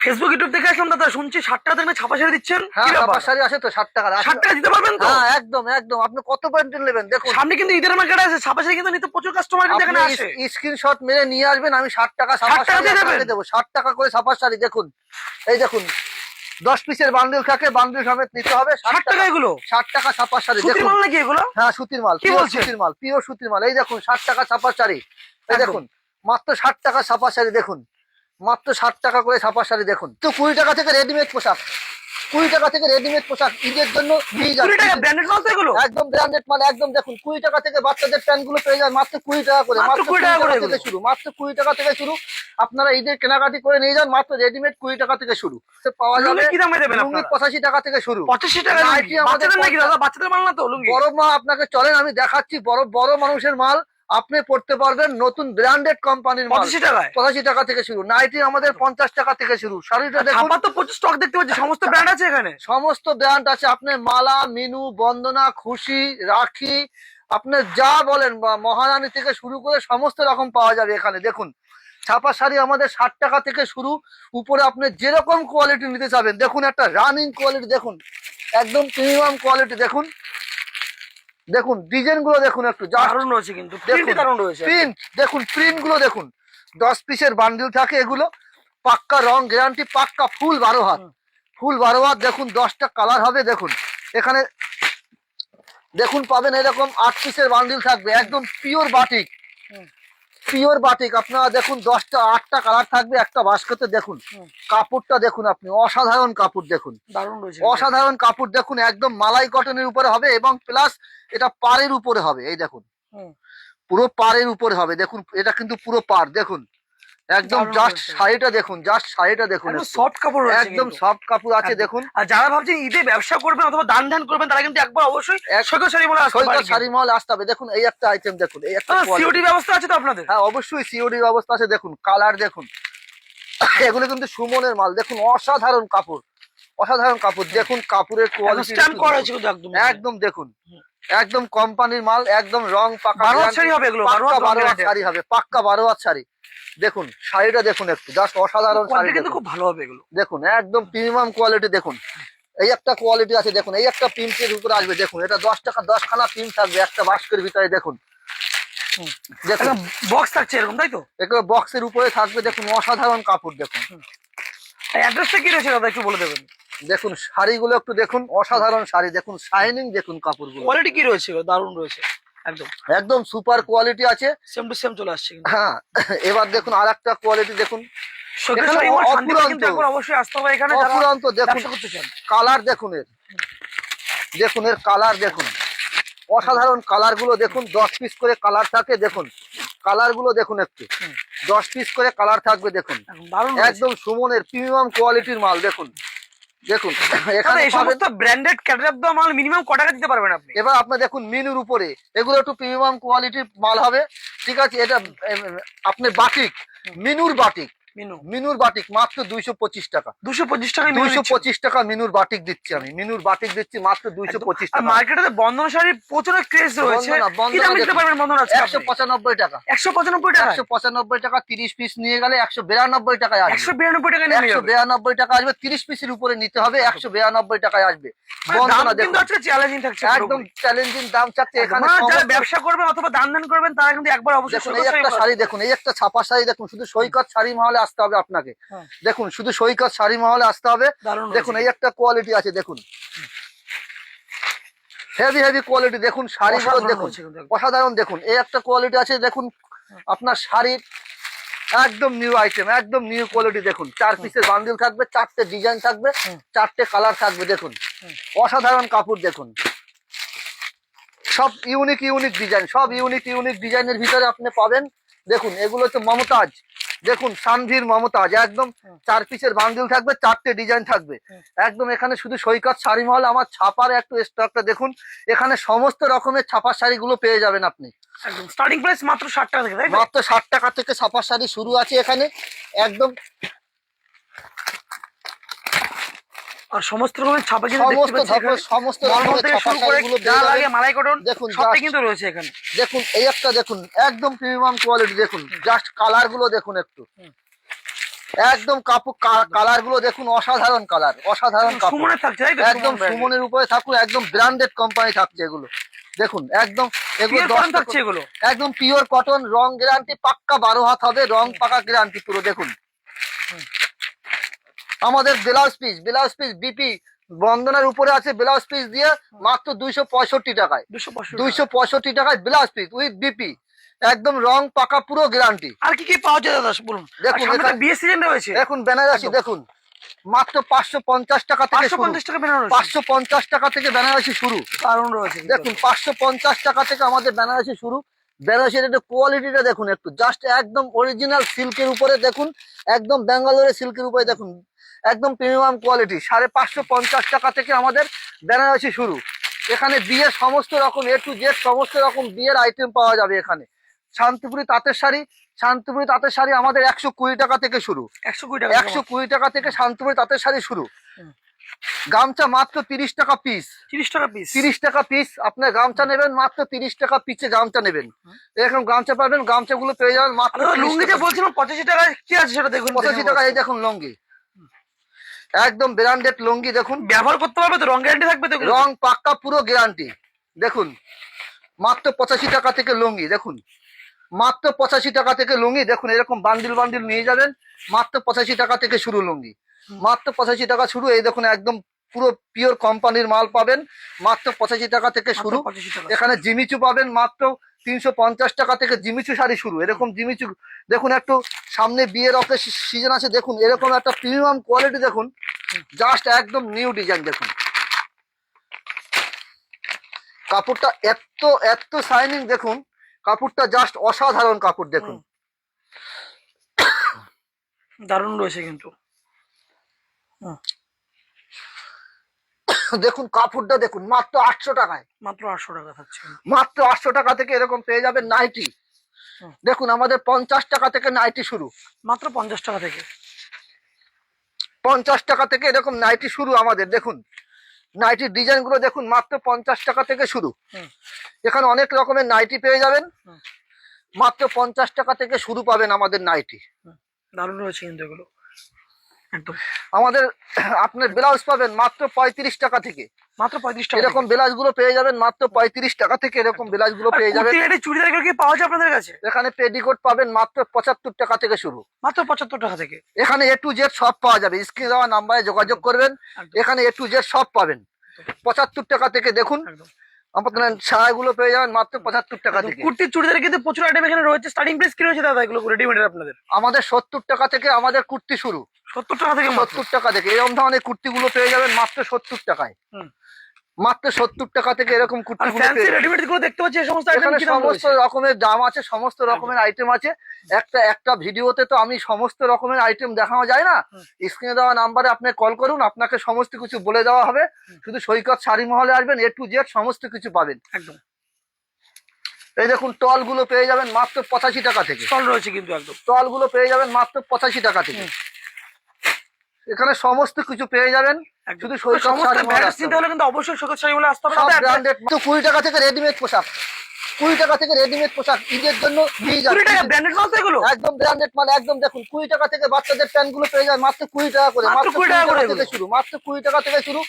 Facebook YouTube দেখে আসলাম দাদা, শুনছি 60 টাকা থেকে ছাপা শাড়ি দিচ্ছেন। হ্যাঁ, কি ব্যাপার? ছাপা শাড়ি আছে তো 60 টাকা। 60 টাকা দিতে পারবেন তো? হ্যাঁ, একদম একদম। আপনি কত বান্ডিল নেবেন দেখুন। সামনে কিন্তু ঈদের মার্কেট আছে, ছাপা শাড়ি কিন্তু নিতে প্রচুর কাস্টমার কিন্তু এখানে আসে। স্ক্রিনশট মেরে নিয়ে আসবেন, আমি 60 টাকা 60 ছাপা টাকা শাড়ি দিয়ে দেবেন? আপনাকে দেবো। 60 টাকা করে ছাপা শাড়ি দেখুন। এই দেখুন 10 পিসের বান্ডিল থাকে, বান্ডিল সমেত নিতে হবে 60 টাকা এগুলো? 60 টাকা ছাপা শাড়ি সুতির দেখুন। মাল নাকি এগুলো? হ্যাঁ, সুতির মাল। কি পিওর বলছেন? সুতির মাল, পিওর সুতির মাল। এই দেখুন 60 টাকা ছাপা শাড়ি। এই একদম। দেখুন মাত্র 60 টাকা ছাপা শাড়ি দেখুন। মাত্র 60 টাকা করে ছাপা শাড়ি দেখুন। তো 20 টাকা থেকে রেডিমেড পোশাক, 20 টাকা থেকে রেডিমেড পোশাক ঈদের জন্য নিয়ে যান। 20 টাকা ব্র্যান্ডেড মাল তো এগুলো? একদম ব্র্যান্ডেড মাল, একদম দেখুন 20 টাকা থেকে বাচ্চাদের প্যান্ট গুলো পেয়ে যায় মাত্র 20 টাকা করে। মাত্র 20 টাকা করে থেকে শুরু, মাত্র 20 টাকা থেকে শুরু। আপনারা ঈদের কেনাকাটি করে নিয়ে যান, মাত্র রেডিমেড 20 টাকা থেকে শুরু। পাওয়া যাবে কি দামে দেবেন লুঙ্গি আপনারা? 85 টাকা থেকে শুরু। 85 টাকা নাইটি লুঙ্গি? আমাদের বাচ্চাদের নাকি দাদা? বাচ্চাদের মাল না তো লুঙ্গি? বড় মা আপনাকে চলেন আমি দেখাচ্ছি, বড় বড় মানুষের মাল আপনি পড়তে পারবেন, নতুন ব্র্যান্ডেড কোম্পানির মাল 85 টাকায়? 85 টাকা থেকে শুরু। নাইটি আমাদের 50 টাকা থেকে শুরু। শাড়িটা দেখুন, ছাপা তো প্রচুর স্টক দেখতে পাচ্ছি, সমস্ত ব্র্যান্ড আছে এখানে। সমস্ত ব্র্যান্ড আছে। আপনার মালা, মিনু, বন্দনা, খুশি, রাখি, আপনার যা বলেন বা মহারানী থেকে শুরু করে সমস্ত রকম পাওয়া যাবে এখানে। দেখুন ছাপা শাড়ি আমাদের 60 টাকা থেকে শুরু। উপরে আপনি যেরকম কোয়ালিটি নিতে চাবেন, দেখুন একটা রানিং কোয়ালিটি দেখুন, একদম প্রিমিয়াম কোয়ালিটি দেখুন। দেখুন ডিজাইন গুলো দেখুন, একটু দারুণ রয়েছে কিন্তু, প্রিন্ট দারুণ রয়েছে। প্রিন্ট দেখুন, প্রিন্ট গুলো দেখুন। 10 পিসের বান্ডিল থাকে এগুলো, পাক্কা রং গ্যারান্টি, পাক্কা ফুল 12 হাত, ফুল 12 হাত। দেখুন 10টা কালার হবে। দেখুন এখানে দেখুন পাবেন এরকম 8 পিসের বান্ডিল থাকবে, একদম পিওর বাটিক, পিওর বাটিক। আপনারা দেখুন 8টা কালার থাকবে একটা বাস্কেটে। দেখুন কাপড়টা দেখুন, আপনি অসাধারণ কাপড় দেখুন, দারুণ রয়েছে, অসাধারণ কাপড় দেখুন। একদম মালাই কটনের উপরে হবে এবং প্লাস এটা পাড়ের উপরে হবে। এই দেখুন পুরো পাড়ের উপরে হবে। দেখুন এটা কিন্তু পুরো পাড় দেখুন, একদম জাস্ট শাড়িটা দেখুন, জাস্ট শাড়িটা দেখুন, সফট কাপড় রয়েছে, একদম সফট কাপড় আছে দেখুন। আর যারা ভাবছেন ঈদে ব্যবসা করবেন অথবা দান ধ্যান করবেন, তারা কিন্তু একবার অবশ্যই সৈকত শাড়ি মহলে আসতে সৈকত পারেন। শাড়ি মহল আসতে হবে। দেখুন এই একটা আইটেম দেখুন, এই একটা সিওডি ব্যবস্থা আছে তো আপনাদের? হ্যাঁ অবশ্যই সিওডি ব্যবস্থা আছে। দেখুন কালার দেখুন, এগুলো কিন্তু সুমনের মাল। দেখুন অসাধারণ কাপড়, অসাধারণ কাপড় দেখুন, কাপড়ের কোয়ালিটি একদম দেখুন, একদম কোম্পানির মাল, একদম রং পাকা 12 হাত শাড়ি হবে এগুলো, 12 হাত শাড়ি হবে, পাক্কা 12 হাত শাড়ি। দেখুন শাড়িটা দেখুন, একটু জাস্ট অসাধারণ শাড়ি কিন্তু খুব ভালো হবে এগুলো। দেখুন একদম প্রিমিয়াম কোয়ালিটি দেখুন। এই একটা কোয়ালিটি আছে দেখুন, এই একটা প্রিন্টের উপরে আসবে। দেখুন এটা 10 টাকা 10 খানা প্রিন্ট থাকবে একটা বাস্কের ভিতরে। দেখুন দেখুন বক্স থাকছে এরকম, তাই তো? এগুলো বক্সের উপরে থাকবে। দেখুন অসাধারণ কাপড় দেখুন। অ্যাড্রেসটা কি রয়েছে দাদা একটু বলে দেবেন? দেখুন শাড়িগুলো একটু দেখুন, অসাধারণ শাড়ি দেখুন, শাইনিং দেখুন, কাপড়গুলো কোয়ালিটি কি রয়েছে? দারুণ রয়েছে, একদম একদম সুপার কোয়ালিটি আছে, সেম টু সেম চলে আসছে। হ্যাঁ এবার দেখুন আরেকটা কোয়ালিটি দেখুন, অবশ্যই আসতে হবে এখানে। অফুরন্ত দেখুন কালার দেখুন, দেখুন এর কালার দেখুন, অসাধারণ কালার গুলো দেখুন। 10 পিস করে কালার থাকে। দেখুন কালার গুলো দেখুন, একটু 10 পিস করে কালার থাকবে। দেখুন একদম সুমনের প্রিমিয়াম কোয়ালিটির মাল দেখুন। দেখুন এখানে এই সমস্ত ব্র্যান্ডেড ক্যাটালগ দেওয়া মাল মিনিমাম কত টাকা দিতে পারবেন আপনি? এবার আপনি দেখুন মিনুর উপরে এগুলো একটু প্রিমিয়াম কোয়ালিটির মাল হবে, ঠিক আছে। এটা আপনি বাটিক, মিনুর বাটিক, মিনুর বাটিক মাত্র 225 টাকা। 225 টাকা? 225 টাকা মিনুর বাটিক দিচ্ছি আমি, মিনুর বাটিক দিচ্ছি মাত্র 225 টাকা। মার্কেটে বন্ধন শাড়ির প্রচুর ক্রেজ রয়েছে, কি দামে দিতে পারবেন বন্ধন আজকে? 195 টাকা। 195 টাকা? 195 টাকা 30 পিস নিয়ে গেলে 192 টাকায় আসবে। 192 টাকা নিয়ে 192 টাকা আসবে। 30 পিসের উপরে নিতে হবে, 192 টাকায় আসবে। বন্ধনা দেখুন আজকে চ্যালেঞ্জিং থাকছে, একদম চ্যালেঞ্জিং দাম চাচ্ছে এখানে। যারা ব্যবসা করবেন অথবা দান ধ্যান করবেন তারা কিন্তু একবার অবশ্যই। দেখুন এই একটা শাড়ি দেখুন, এই একটা ছাপা শাড়ি দেখুন, শুধু সৈকত শাড়ি মহলে আসতে হবে আপনাকে। দেখুন শুধু সৈকত শাড়ি মহলে আসতে হবে। দেখুন এই একটা কোয়ালিটি আছে দেখুন, হেভি হেভি কোয়ালিটি দেখুন, শাড়িগুলো দেখুন অসাধারণ। দেখুন এই একটা কোয়ালিটি আছে দেখুন, আপনার শাড়ির একদম নিউ আইটেম, একদম নিউ কোয়ালিটি। দেখুন 4 পিসের বান্ডিল থাকবে, 4টে ডিজাইন থাকবে, 4টে কালার থাকবে। দেখুন অসাধারণ কাপড় দেখুন, সব ইউনিক ইউনিক ডিজাইন, সব ইউনিক ইউনিক ডিজাইনের ভিতরে আপনি পাবেন। দেখুন এগুলো হচ্ছে মমতাজ, দেখুন সানভীর মমতাজ, একদম 4 পিসের বান্ডিল থাকবে, 4টে ডিজাইন থাকবে একদম। এখানে শুধু সৈকত শাড়ি মহল আমার ছাপার একটু স্টকটা দেখুন, এখানে সমস্ত রকমের ছাপার শাড়িগুলো পেয়ে যাবেন আপনি। একদম স্টার্টিং প্রাইস মাত্র 60 টাকা থেকে, তাই তো? মাত্র 60 টাকা থেকে ছাপার শাড়ি শুরু আছে এখানে একদম। আর সমস্ত রকমের ছাপা কিন্তু সমস্ত রকমের ছাপা শাড়িগুলো যা লাগে মালাই কটন দেখুন সবটাই কিন্তু রয়েছে এখানে। দেখুন এই একটা দেখুন একদম প্রিমিয়াম কোয়ালিটি দেখুন, জাস্ট কালার গুলো দেখুন একটু, একদম কাপড় কালার গুলো দেখুন, অসাধারণ কালার, অসাধারণ কাপড়, সুমনের থাকছে তাই তো? একদম সুমনের উপরে থাকুন, একদম ব্র্যান্ডেড কোম্পানি থাকছে এগুলো। দেখুন একদম এগুলো Pure cotton থাকছে এগুলো। একদম পিওর কটন, রং গ্যারান্টি পাক্কা 12 হাত হবে, রং পাকা গ্যারান্টি পুরো। দেখুন আমাদের ব্লাউজ পিস বিপি বন্দনার উপরে আছে, ব্লাউজ পিস দিয়ে মাত্র 265 টাকায়, 265 টাকায় ব্লাউজ পিস উইথ বিপি, একদম রং পাকা পুরো গ্যারান্টি। আর কি কি পাওয়া যায় দাদা বলুন? দেখুন এখানে বিয়ে সিজন রয়েছে। দেখুন বেনারসি দেখুন মাত্র 550 টাকা থেকে শুরু, 550 টাকা বেনারসি। 550 টাকা থেকে বেনারসি শুরু। দারুণ রয়েছে দেখুন 550 টাকা থেকে আমাদের বেনারসি শুরু। বেনারসির একটু কোয়ালিটিটা দেখুন, একটু জাস্ট একদম অরিজিনাল সিল্কের উপরে দেখুন, একদম ব্যাঙ্গালোরের সিল্কের উপরে দেখুন, একদম প্রিমিয়াম কোয়ালিটি। 550 টাকা থেকে আমাদের বেনারসি শুরু। এখানে বিয়ের সমস্ত রকম A to Z সমস্ত রকম বিয়ের আইটেম পাওয়া যাবে এখানে। শান্তিপুরি তাঁতের শাড়ি আমাদের 120 টাকা থেকে শুরু, 120 টাকা। 120 টাকা থেকে শান্তিপুরি তাঁতের শাড়ি শুরু। গামছা মাত্র 30 টাকা পিস, 30 টাকা পিস। 30 টাকা পিস। আপনার গামছা নেবেন মাত্র 30 টাকা পিসে গামছা নেবেন, এরকম গামছা পাবেন। গামছাগুলো পেয়ে যাবেন মাত্র লুঙ্গি যে বলছিলাম 85 টাকায়, কি আছে সেটা দেখুন। 85 টাকা। এই দেখুন লুঙ্গি, একদম ব্র্যান্ডেড লুঙ্গি। দেখুন ব্যবহার করতে পারবে তো, রং গ্যারান্টি থাকবে তো? রং পাক্কা পুরো গ্যারান্টি। দেখুন মাত্র 85 টাকা থেকে লুঙ্গি, দেখুন মাত্র 85 টাকা থেকে লুঙ্গি। দেখুন এরকম বান্ডিল বান্ডিল নিয়ে যাবেন, মাত্র 85 টাকা থেকে শুরু লুঙ্গি, মাত্র 85 টাকা শুরু। এই দেখুন একদম পুরো পিওর কোম্পানির মাল পাবেন, মাত্র 85 টাকা থেকে শুরু। 85 টাকা। এখানে জিমিচু পাবেন মাত্র 350 টাকা থেকে, জিমিচু শাড়ি শুরু। এরকম জিমিচু দেখুন, একটু সামনে বিয়ের সিজন আছে, দেখুন এরকম একটা প্রিমিয়াম কোয়ালিটি দেখুন, জাস্ট একদম নিউ ডিজাইন। দেখুন কাপড়টা এত এত শাইনিং, দেখুন কাপড়টা জাস্ট অসাধারণ কাপড়। দেখুন দারুণ রয়েছে কিন্তু। দেখুন কাপড়টা দেখুন মাত্র 800 টাকায়, মাত্র 800 টাকা থাকছে। মাত্র 800 টাকা থেকে এরকম পেয়ে যাবেন নাইটি। দেখুন আমাদের 50 টাকা থেকে নাইটি শুরু, মাত্র 50 টাকা থেকে। 50 টাকা থেকে এরকম নাইটি শুরু আমাদের। দেখুন নাইটির ডিজাইন গুলো দেখুন, মাত্র 50 টাকা থেকে শুরু। এখানে অনেক রকমের নাইটি পেয়ে যাবেন, মাত্র 50 টাকা থেকে শুরু পাবেন আমাদের নাইটি। দারুণ রয়েছে কিন্তু এগুলো একদম। আমাদের আপনার ব্লাউজ পাবেন মাত্র 35 টাকা থেকে, মাত্র 35 টাকা। এরকম ব্লাউজ গুলো পেয়ে যাবেন মাত্র 35 টাকা থেকে, এরকম ব্লাউজ গুলো পেয়ে যাবেন। চুড়িদার গুলো কি পাওয়া যায় আপনাদের কাছে? এখানে পেটিকোট পাবেন মাত্র 75 টাকা থেকে শুরু, মাত্র 75 টাকা থেকে। এখানে A to Z সব পাওয়া যাবে, স্ক্রিনে দেওয়া নাম্বারে যোগাযোগ করবেন, এখানে A to Z সব পাবেন 75 টাকা থেকে। দেখুন আপনার ছায়াগুলো পেয়ে যাবেন মাত্র 75 টাকা থেকে। কুর্তি চুড়িদার কিন্তু প্রচুর আইটেম এখানে রয়েছে। স্টার্টিং প্রাইস কি রয়েছে দাদা এগুলো রেডিমেডের আপনাদের? আমাদের 70 টাকা থেকে আমাদের কুর্তি শুরু, 70 টাকা থেকে। 70 টাকা থেকে এরকম ধরনের কুর্তিগুলো পেয়ে যাবেন মাত্র 70 টাকায়, মাত্র 70 টাকা থেকে এরকম কুর্তিগুলো পেয়ে যাবেন। রেডিমেড গুলো দেখতে পাচ্ছি, এই সমস্ত আইটেম এখানে কি দাম সমস্ত রয়েছে? রকমের দাম আছে, সমস্ত রকমের আইটেম আছে। একটা ভিডিওতে তো আমি সমস্ত রকমের আইটেম দেখানো যায় না, স্ক্রিনে দেওয়া নাম্বারে আপনি কল করুন, আপনাকে সমস্ত কিছু বলে দেওয়া হবে। শুধু সৈকত শাড়ি মহলে আসবেন, A to Z সমস্ত কিছু পাবেন একদম। এই দেখুন টল গুলো পেয়ে যাবেন মাত্র 85 টাকা থেকে, স্টল রয়েছে কিন্তু একদম। টল গুলো পেয়ে যাবেন মাত্র 85 টাকা থেকে। এখানে সমস্ত কিছু পেয়ে যাবেন, শুধু সৈকত শাড়ি মহলে আসতে হবে। কিন্তু অবশ্যই সৈকত শাড়ি বলে আসতে হবে। সব ব্র্যান্ডেড। 20 টাকা থেকে রেডিমেড পোশাক, 20 টাকা থেকে রেডিমেড পোশাক ঈদের জন্য নিয়ে যান। 20 টাকা ব্র্যান্ডেড মাল তো এগুলো? একদম ব্র্যান্ডেড মাল, একদম দেখুন 20 টাকা থেকে বাচ্চাদের প্যান্ট গুলো পেয়ে যান মাত্র 20 টাকা করে, মাত্র 20 টাকা থেকে শুরু, মাত্র 20 টাকা থেকে শুরু।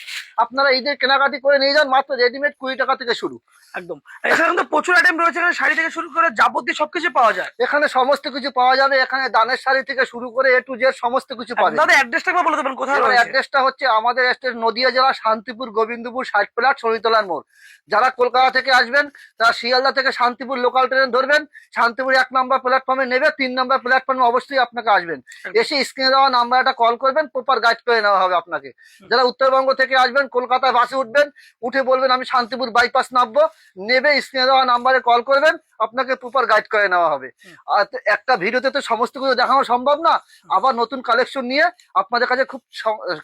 আপনারা ঈদের কেনাকাটি করে নিয়ে যান, মাত্র রেডিমেড 20 টাকা থেকে শুরু। একদম। এখানে কিন্তু প্রচুর আইটেম রয়েছে, এখানে শাড়ি থেকে শুরু করে যাবতীয় সবকিছু পাওয়া যায়। এখানে সমস্ত কিছু পাওয়া যাবে, এখানে দানের শাড়ি থেকে শুরু করে A to Z সমস্ত কিছু পাবেন। দাদা অ্যাড্রেসটা একবার বলে দেবেন কোথায় রয়েছে? অ্যাড্রেসটা হচ্ছে আমাদের স্টেট নদিয়া জেলা শান্তিপুর গোবিন্দপুর 60 প্লাট শনিতলার মোড়। যারা কলকাতা থেকে আসবেন তারা শিয়ালদা থেকে শান্তিপুর লোকাল ট্রেন ধরবেন, শান্তিপুর 1 নম্বর প্ল্যাটফর্মে নেবে, 3 নম্বর প্ল্যাটফর্মে অবশ্যই আপনাকে আসবেন। এসে স্ক্রিনে দেওয়া নাম্বারটা কল করবেন, প্রপার গাইড করে নেওয়া হবে আপনাকে। যারা উত্তরবঙ্গ থেকে আসবেন কলকাতায় বাসে উঠবেন, উঠে বলবেন আমি শান্তিপুর বাইপাস নামবো, নেবে স্ক্রিনে দেওয়া নাম্বারে কল করবেন, আপনাকে প্রপার গাইড করে নেওয়া হবে। আর একটা ভিডিওতে তো সমস্ত কিছু দেখানো সম্ভব না, আবার নতুন কালেকশন নিয়ে আপনাদের কাছে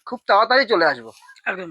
খুব তাড়াতাড়ি চলে আসবো। একদম।